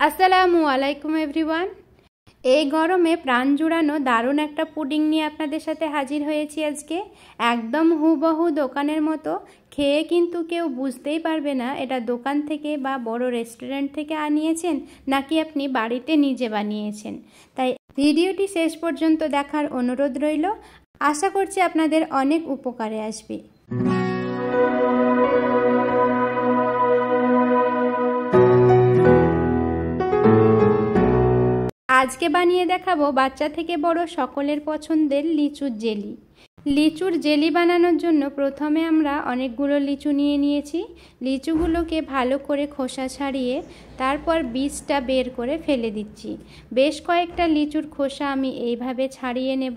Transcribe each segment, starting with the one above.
আসসালামু আলাইকুম এভরিওয়ান। এই গরমে প্রাণ জুড়ানো দারুণ একটা পুডিং নিয়ে আপনাদের সাথে হাজির হয়েছি আজকে। একদম হুবহু দোকানের মতো, খেয়ে কিন্তু কেউ বুঝতেই পারবে না এটা দোকান থেকে বা বড় রেস্টুরেন্ট থেকে আনিয়েছেন নাকি আপনি বাড়িতে নিজে বানিয়েছেন। তাই ভিডিওটি শেষ পর্যন্ত দেখার অনুরোধ রইল। আশা করছি আপনাদের অনেক উপকারে আসবে। আজকে বানিয়ে দেখাবো বাচ্চা থেকে বড় সকলের পছন্দের লিচুর জেলি। লিচুর জেলি বানানোর জন্য প্রথমে আমরা অনেকগুলো লিচু নিয়ে নিয়েছি। লিচুগুলোকে ভালো করে খোসা ছাড়িয়ে তারপর বীজটা বের করে ফেলে দিচ্ছি। বেশ কয়েকটা লিচুর খোসা আমি এইভাবে ছাড়িয়ে নেব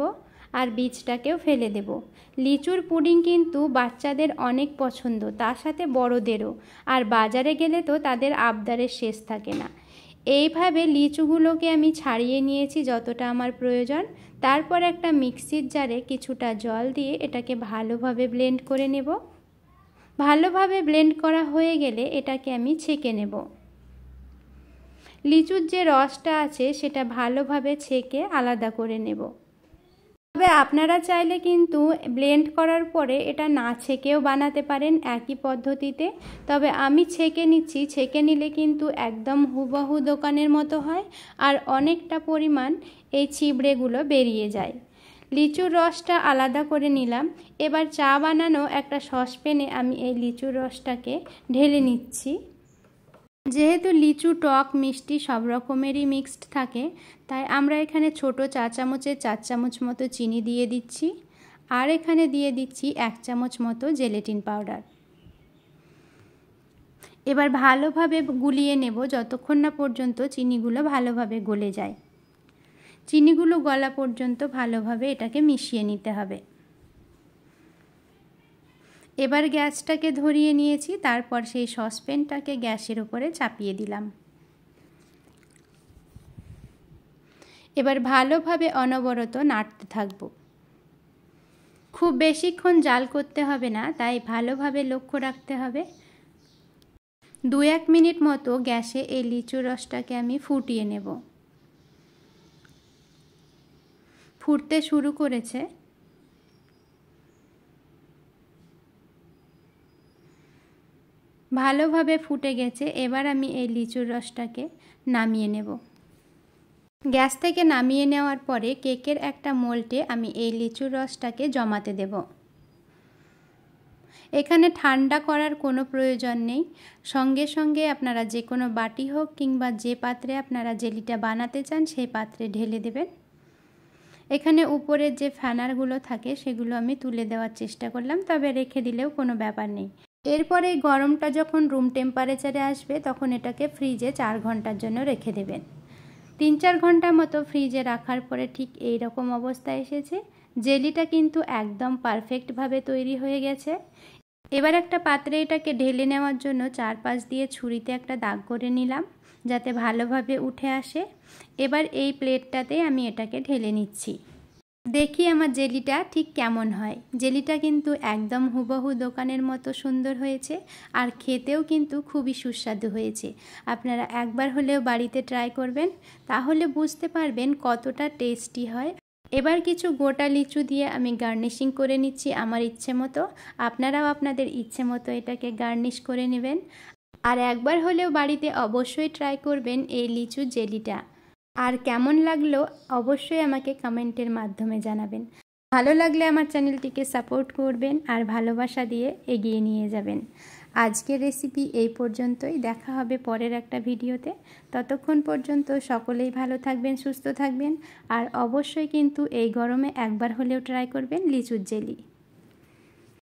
আর বীজটাকেও ফেলে দেব। লিচুর পুডিং কিন্তু বাচ্চাদের অনেক পছন্দ, তার সাথে বড়দেরও। আর বাজারে গেলে তো তাদের আবদারের শেষ থাকে না। এইভাবে লিচুগুলোকে আমি ছাড়িয়ে নিয়েছি যতটা আমার প্রয়োজন। তারপর একটা মিক্সির জারে কিছুটা জল দিয়ে এটাকে ভালোভাবে ব্লেন্ড করে নেব। ভালোভাবে ব্লেন্ড করা হয়ে গেলে এটাকে আমি ছেঁকে নেব। লিচুর যে রসটা আছে সেটা ভালোভাবে ছেঁকে আলাদা করে নেব। তবে আপনারা চাইলে কিন্তু ব্লেন্ড করার পরে এটা না ছেঁকেও বানাতে পারেন একই পদ্ধতিতে। তবে আমি ছেঁকে নিচ্ছি, ছেঁকে নিলে কিন্তু একদম হুবহু দোকানের মতো হয় আর অনেকটা পরিমাণ এই ছিবড়েগুলো বেরিয়ে যায়। লিচুর রসটা আলাদা করে নিলাম। এবার চা বানানো একটা সসপ্যানে আমি এই লিচুর রসটাকে ঢেলে নিচ্ছি। যেহেতু লিচু টক মিষ্টি সব রকমেরই মিক্সড থাকে, তাই আমরা এখানে ছোট চা চামচের 4 চামচ মতো চিনি দিয়ে দিচ্ছি। আর এখানে দিয়ে দিচ্ছি 1 চামচ মতো জেলেটিন পাউডার। এবার ভালোভাবে গুলিয়ে নেব যতক্ষণ না পর্যন্ত চিনিগুলো ভালোভাবে গলে যায়। চিনিগুলো গলা পর্যন্ত ভালোভাবে এটাকে মিশিয়ে নিতে হবে। এবার গ্যাসটাকে ধরিয়ে নিয়েছি, তারপর সেই সসপ্যানটাকে গ্যাসের উপরে চাপিয়ে দিলাম। এবার ভালোভাবে অনবরত নাড়তে থাকব। খুব বেশিক্ষণ জাল করতে হবে না, তাই ভালোভাবে লক্ষ্য রাখতে হবে। 2-1 মিনিট মতো গ্যাসে এই লিচুর রসটাকে আমি ফুটিয়ে নেব। ফুটতে শুরু করেছে। ভালোভাবে ফুটে গেছে। এবার আমি এই লিচুর রসটাকে নামিয়ে নেব। গ্যাস থেকে নামিয়ে নেওয়ার পরে কেকের একটা মোল্ডে আমি এই লিচুর রসটাকে জমাতে দেব। এখানে ঠান্ডা করার কোনো প্রয়োজন নেই। সঙ্গে সঙ্গে আপনারা যে কোনো বাটি হোক কিংবা যে পাত্রে আপনারা জেলিটা বানাতে চান সেই পাত্রে ঢেলে দেবেন। এখানে উপরের যে ফ্যানারগুলো থাকে সেগুলো আমি তুলে দেওয়ার চেষ্টা করলাম, তবে রেখে দিলেও কোনো ব্যাপার নেই। এরপরে গরমটা যখন রুম টেম্পারেচারে আসবে তখন এটাকে ফ্রিজে 4 ঘন্টার জন্য রেখে দেবেন। 3-4 ঘন্টা মতো ফ্রিজে রাখার পরে ঠিক এই রকম অবস্থা এসেছে। জেলিটা কিন্তু একদম পারফেক্টভাবে তৈরি হয়ে গেছে। এবার একটা পাত্রে এটাকে ঢেলে নেওয়ার জন্য চারপাশ দিয়ে ছুরিতে একটা দাগ করে নিলাম যাতে ভালোভাবে উঠে আসে। এবার এই প্লেটটাতে আমি এটাকে ঢেলে নিচ্ছি। দেখি আমার জেলিটা ঠিক কেমন হয়। জেলিটা কিন্তু একদম হুবহু দোকানের মতো সুন্দর হয়েছে আর খেতেও কিন্তু খুবই সুস্বাদু হয়েছে। আপনারা একবার হলেও বাড়িতে ট্রাই করবেন, তাহলে বুঝতে পারবেন কতটা টেস্টি হয়। এবার কিছু গোটা লিচু দিয়ে আমি গার্নিশিং করে নিচ্ছি আমার ইচ্ছে মতো। আপনারাও আপনাদের ইচ্ছে মতো এটাকে গার্নিশ করে নেবেন। আর একবার হলেও বাড়িতে অবশ্যই ট্রাই করবেন এই লিচু জেলিটা। আর কেমন লাগলো অবশ্যই আমাকে কমেন্টের মাধ্যমে জানাবেন। ভালো লাগলে আমার চ্যানেলটিকে সাপোর্ট করবেন আর ভালোবাসা দিয়ে এগিয়ে নিয়ে যাবেন। আজকের রেসিপি এই পর্যন্তই। দেখা হবে পরের একটা ভিডিওতে। ততক্ষণ পর্যন্ত সকলেই ভালো থাকবেন, সুস্থ থাকবেন আর অবশ্যই কিন্তু এই গরমে একবার হলেও ট্রাই করবেন লিচুর জেলি।